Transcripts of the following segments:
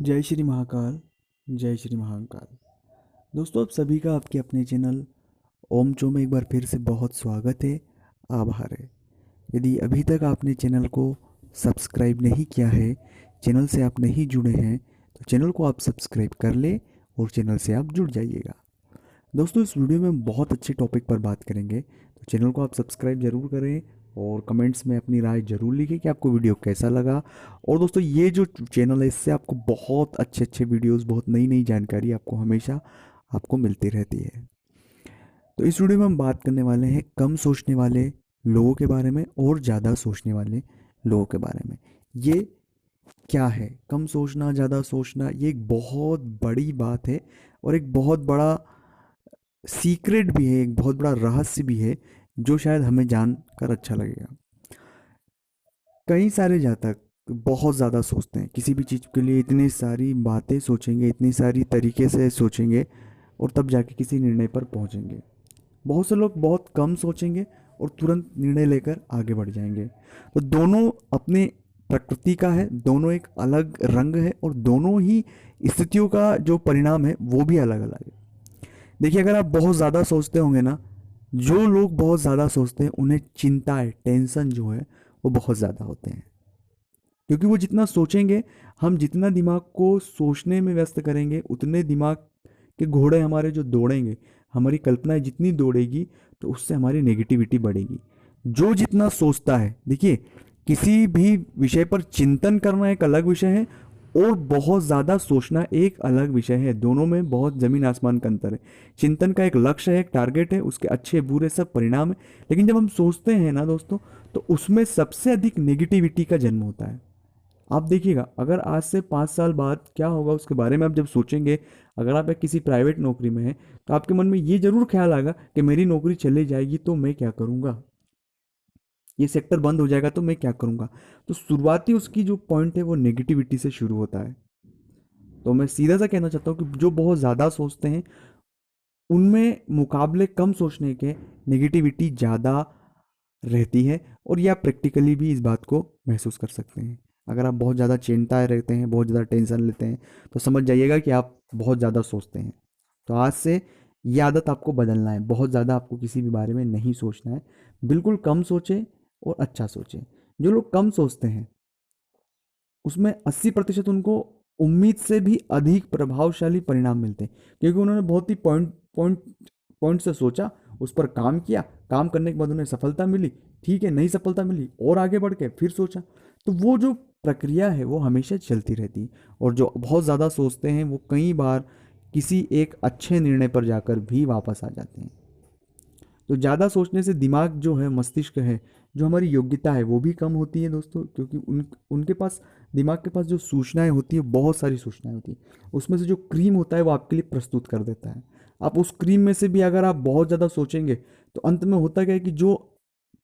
जय श्री महाकाल। जय श्री महाकाल। दोस्तों, आप सभी का आपके अपने चैनल ओम चो में एक बार फिर से बहुत स्वागत है। आभार है। यदि अभी तक आपने चैनल को सब्सक्राइब नहीं किया है, चैनल से आप नहीं जुड़े हैं, तो चैनल को आप सब्सक्राइब कर ले और चैनल से आप जुड़ जाइएगा। दोस्तों, इस वीडियो में हम बहुत अच्छे टॉपिक पर बात करेंगे, तो चैनल को आप सब्सक्राइब ज़रूर करें और कमेंट्स में अपनी राय ज़रूर लिखें कि आपको वीडियो कैसा लगा। और दोस्तों, ये जो चैनल है, इससे आपको बहुत अच्छे अच्छे वीडियोस, बहुत नई नई जानकारी आपको हमेशा आपको मिलती रहती है। तो इस वीडियो में हम बात करने वाले हैं कम सोचने वाले लोगों के बारे में और ज़्यादा सोचने वाले लोगों के बारे में। ये क्या है कम सोचना, ज़्यादा सोचना? ये एक बहुत बड़ी बात है और एक बहुत बड़ा सीक्रेट भी है, एक बहुत बड़ा रहस्य भी है, जो शायद हमें जानकर अच्छा लगेगा। कई सारे जातक बहुत ज़्यादा सोचते हैं किसी भी चीज़ के लिए, इतनी सारी बातें सोचेंगे, इतनी सारी तरीके से सोचेंगे और तब जाके किसी निर्णय पर पहुंचेंगे। बहुत से लोग बहुत कम सोचेंगे और तुरंत निर्णय लेकर आगे बढ़ जाएंगे। तो दोनों अपने प्रकृति का है, दोनों एक अलग रंग है और दोनों ही स्थितियों का जो परिणाम है वो भी अलग अलग है। देखिए, अगर आप बहुत ज़्यादा सोचते होंगे ना, जो लोग बहुत ज़्यादा सोचते हैं उन्हें चिंताएं, टेंशन जो है वो बहुत ज़्यादा होते हैं। क्योंकि वो जितना सोचेंगे, हम जितना दिमाग को सोचने में व्यस्त करेंगे, उतने दिमाग के घोड़े हमारे जो दौड़ेंगे, हमारी कल्पनाएं जितनी दौड़ेगी, तो उससे हमारी नेगेटिविटी बढ़ेगी। जो जितना सोचता है, देखिए, किसी भी विषय पर चिंतन करना एक अलग विषय है और बहुत ज़्यादा सोचना एक अलग विषय है। दोनों में बहुत ज़मीन आसमान का अंतर है। चिंतन का एक लक्ष्य है, एक टारगेट है, उसके अच्छे बुरे सब परिणाम है। लेकिन जब हम सोचते हैं ना दोस्तों, तो उसमें सबसे अधिक नेगेटिविटी का जन्म होता है। आप देखिएगा, अगर आज से 5 साल बाद क्या होगा उसके बारे में आप जब सोचेंगे, अगर आप एक किसी प्राइवेट नौकरी में हैं, तो आपके मन में ये जरूर ख्याल आएगा कि मेरी नौकरी चली जाएगी तो मैं क्या करूँगा, ये सेक्टर बंद हो जाएगा तो मैं क्या करूँगा। तो शुरुआती उसकी जो पॉइंट है वो नेगेटिविटी से शुरू होता है। तो मैं सीधा सा कहना चाहता हूँ कि जो बहुत ज़्यादा सोचते हैं, उनमें मुकाबले कम सोचने के नेगेटिविटी ज़्यादा रहती है। और ये आप प्रैक्टिकली भी इस बात को महसूस कर सकते हैं। अगर आप बहुत ज़्यादा चिंताएं रहते हैं, बहुत ज़्यादा टेंशन लेते हैं, तो समझ जाइएगा कि आप बहुत ज़्यादा सोचते हैं। तो आज से ये आदत आपको बदलना है। बहुत ज़्यादा आपको किसी भी बारे में नहीं सोचना है। बिल्कुल कम सोचें और अच्छा सोचें। जो लोग कम सोचते हैं, उसमें 80% उनको उम्मीद से भी अधिक प्रभावशाली परिणाम मिलते हैं, क्योंकि उन्होंने बहुत ही पॉइंट पॉइंट पॉइंट से सोचा, उस पर काम किया, काम करने के बाद उन्हें सफलता मिली, ठीक है, नई सफलता मिली और आगे बढ़ के फिर सोचा। तो वो जो प्रक्रिया है वो हमेशा चलती रहती है। और जो बहुत ज़्यादा सोचते हैं वो कई बार किसी एक अच्छे निर्णय पर जाकर भी वापस आ जाते हैं। तो ज़्यादा सोचने से दिमाग जो है, मस्तिष्क है, जो हमारी योग्यता है वो भी कम होती है दोस्तों। क्योंकि उनके पास, दिमाग के पास जो सूचनाएं होती है, बहुत सारी सूचनाएं होती है, उसमें से जो क्रीम होता है वो आपके लिए प्रस्तुत कर देता है। आप उस क्रीम में से भी अगर आप बहुत ज़्यादा सोचेंगे, तो अंत में होता क्या है कि जो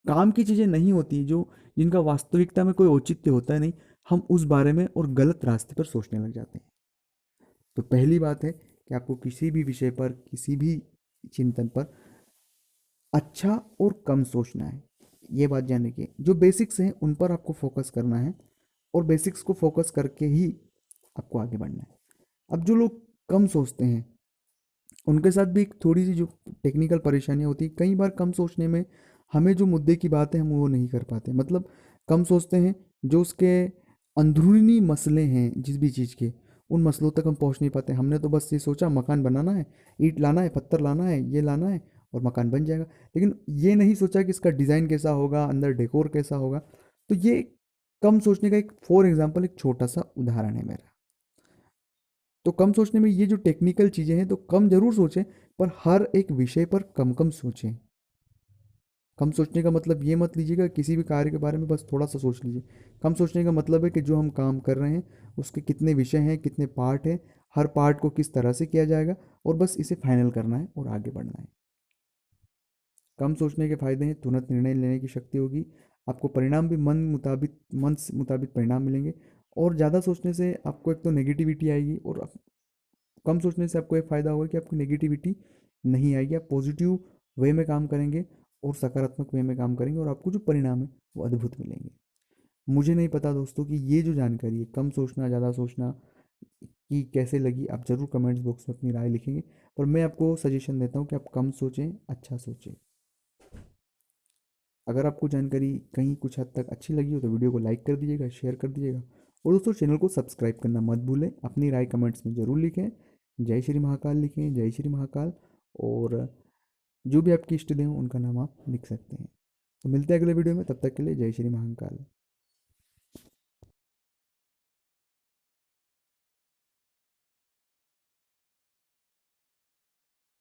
काम की चीज़ें नहीं होती, जो जिनका वास्तविकता में कोई औचित्य होता है नहीं, हम उस बारे में और गलत रास्ते पर सोचने लग जाते हैं। तो पहली बात है कि आपको किसी भी विषय पर, किसी भी चिंतन पर अच्छा और कम सोचना है। ये बात जानने की, जो बेसिक्स हैं उन पर आपको फोकस करना है और बेसिक्स को फोकस करके ही आपको आगे बढ़ना है। अब जो लोग कम सोचते हैं, उनके साथ भी एक थोड़ी सी जो टेक्निकल परेशानियाँ होती है। कई बार कम सोचने में हमें जो मुद्दे की बात है हम वो नहीं कर पाते। मतलब कम सोचते हैं, जो उसके अंदरूनी मसले हैं जिस भी चीज़ के, उन मसलों तक हम पहुंच नहीं पाते। हमने तो बस ये सोचा मकान बनाना है, ईंट लाना है, पत्थर लाना है, ये लाना है और मकान बन जाएगा। लेकिन ये नहीं सोचा कि इसका डिज़ाइन कैसा होगा, अंदर डेकोर कैसा होगा। तो ये कम सोचने का एक फॉर एग्जाम्पल, एक छोटा सा उदाहरण है मेरा। तो कम सोचने में ये जो टेक्निकल चीज़ें हैं, तो कम जरूर सोचें, पर हर एक विषय पर कम कम सोचें। कम सोचने का मतलब ये मत लीजिएगा किसी भी कार्य के बारे में बस थोड़ा सा सोच लीजिए। कम सोचने का मतलब है कि जो हम काम कर रहे हैं उसके कितने विषय हैं, कितने पार्ट हैं, हर पार्ट को किस तरह से किया जाएगा, और बस इसे फाइनल करना है और आगे बढ़ना है। कम सोचने के फायदे हैं, तुरंत निर्णय लेने की शक्ति होगी, आपको परिणाम भी मन से मुताबिक परिणाम मिलेंगे। और ज़्यादा सोचने से आपको एक तो नेगेटिविटी आएगी, और कम सोचने से आपको एक फ़ायदा होगा कि आपको नेगेटिविटी नहीं आएगी। आप पॉजिटिव वे में काम करेंगे और सकारात्मक वे में काम करेंगे, और आपको जो परिणाम है वो अद्भुत मिलेंगे। मुझे नहीं पता दोस्तों कि ये जो जानकारी है, कम सोचना ज़्यादा सोचना, कि कैसे लगी, आप ज़रूर कमेंट्स बॉक्स में अपनी राय लिखेंगे। पर मैं आपको सजेशन देता हूँ कि आप कम सोचें, अच्छा सोचें। अगर आपको जानकारी कहीं कुछ हद तक अच्छी लगी हो तो वीडियो को लाइक कर दीजिएगा, शेयर कर दीजिएगा, और दोस्तों चैनल को सब्सक्राइब करना मत भूलें। अपनी राय कमेंट्स में ज़रूर लिखें। जय श्री महाकाल लिखें, जय श्री महाकाल। और जो भी आपके इष्ट देव उनका नाम आप लिख सकते हैं। तो मिलते हैं अगले वीडियो में, तब तक के लिए जय श्री महाकाल।